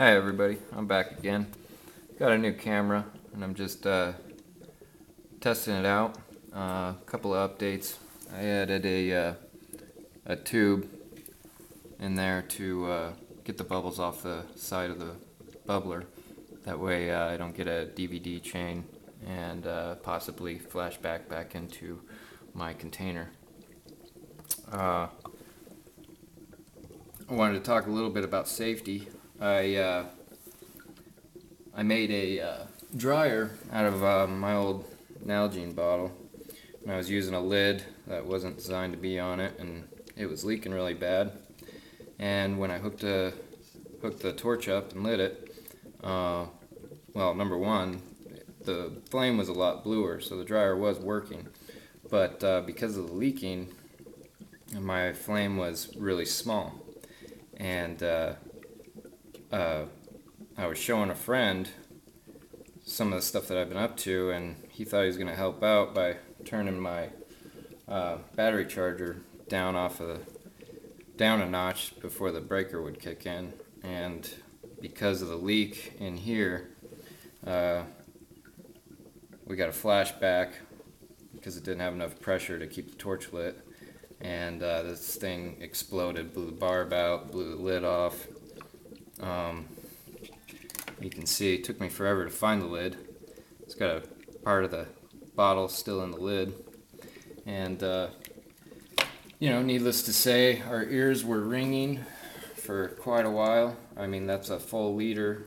Hi everybody, I'm back again. Got a new camera and I'm just testing it out. A couple of updates. I added a tube in there to get the bubbles off the side of the bubbler. That way I don't get a DVD chain and possibly flash back into my container. I wanted to talk a little bit about safety. I made a dryer out of my old Nalgene bottle, and I was using a lid that wasn't designed to be on it, and it was leaking really bad. And when I hooked the torch up and lit it, well, number one, the flame was a lot bluer, so the dryer was working. But because of the leaking, my flame was really small, and I was showing a friend some of the stuff that I've been up to, and he thought he was going to help out by turning my battery charger down a notch before the breaker would kick in. And because of the leak in here, we got a flashback because it didn't have enough pressure to keep the torch lit, and this thing exploded, blew the barb out, blew the lid off. You can see it took me forever to find the lid. It's got a part of the bottle still in the lid. And, needless to say, our ears were ringing for quite a while. I mean, that's a full liter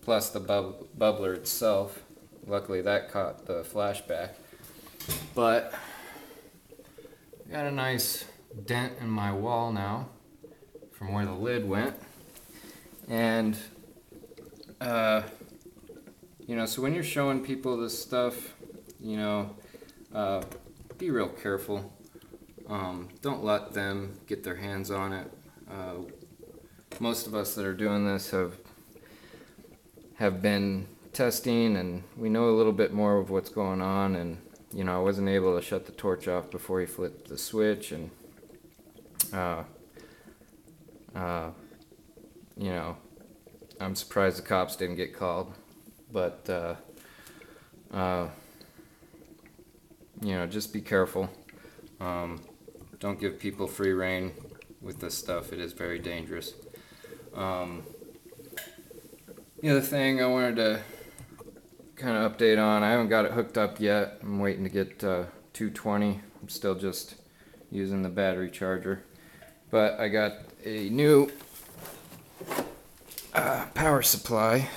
plus the bubbler itself. Luckily, that caught the flashback. But I got a nice dent in my wall now from where the lid went. And so when you're showing people this stuff, be real careful. Don't let them get their hands on it. Most of us that are doing this have been testing, and we know a little bit more of what's going on. And I wasn't able to shut the torch off before he flipped the switch, and I'm surprised the cops didn't get called. But just be careful. Don't give people free rein with this stuff. It is very dangerous. The other thing I wanted to kind of update on, I haven't got it hooked up yet. I'm waiting to get 220. I'm still just using the battery charger. But I got a new power supply,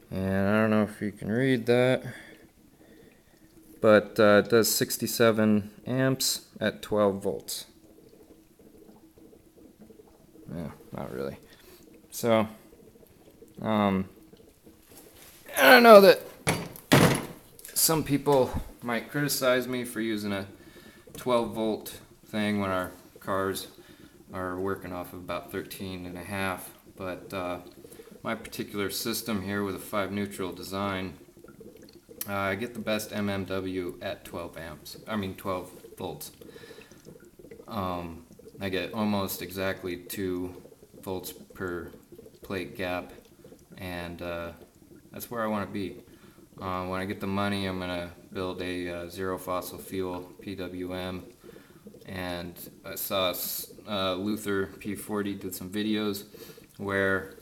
and I don't know if you can read that, but it does 67 amps at 12 volts. Yeah, not really. So, I know that some people might criticize me for using a 12 volt thing when our cars are working off of about 13 and a half. But my particular system here with a 5 neutral design, I get the best MMW at 12 volts. I get almost exactly 2 volts per plate gap, and that's where I want to be. When I get the money, I'm going to build a zero fossil fuel PWM, and I saw Luther P40 did some videos where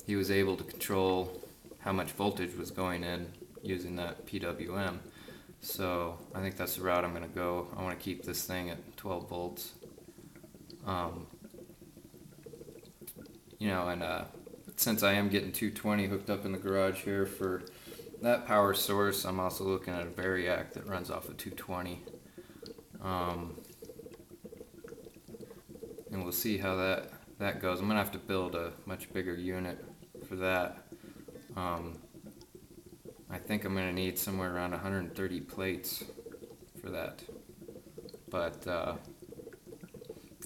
he was able to control how much voltage was going in using that PWM. So I think that's the route I'm going to go. I want to keep this thing at 12 volts. Since I am getting 220 hooked up in the garage here for that power source, I'm also looking at a Variac that runs off of 220. And we'll see how that goes. I'm going to have to build a much bigger unit for that. I think I'm going to need somewhere around 130 plates for that. But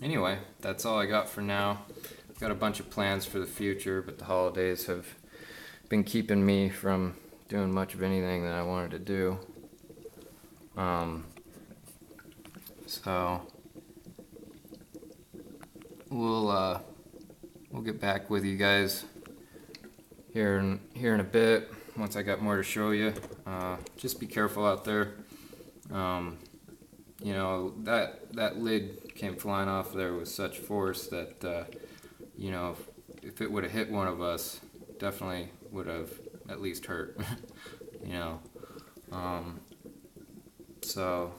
anyway, that's all I got for now. I've got a bunch of plans for the future, but the holidays have been keeping me from doing much of anything that I wanted to do. So we'll we'll get back with you guys here in a bit once I got more to show you. Just be careful out there. You know, that lid came flying off there with such force that you know, if it would have hit one of us, definitely would have at least hurt. You know, so,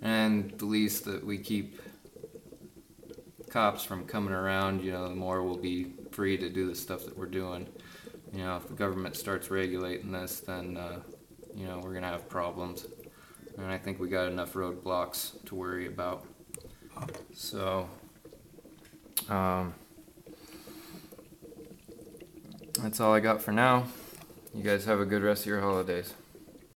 and the least that we keep cops from coming around, you know, the more we'll be free to do the stuff that we're doing. You know, if the government starts regulating this, then you know, we're gonna have problems, and I think we got enough roadblocks to worry about. So that's all I got for now. You guys have a good rest of your holidays.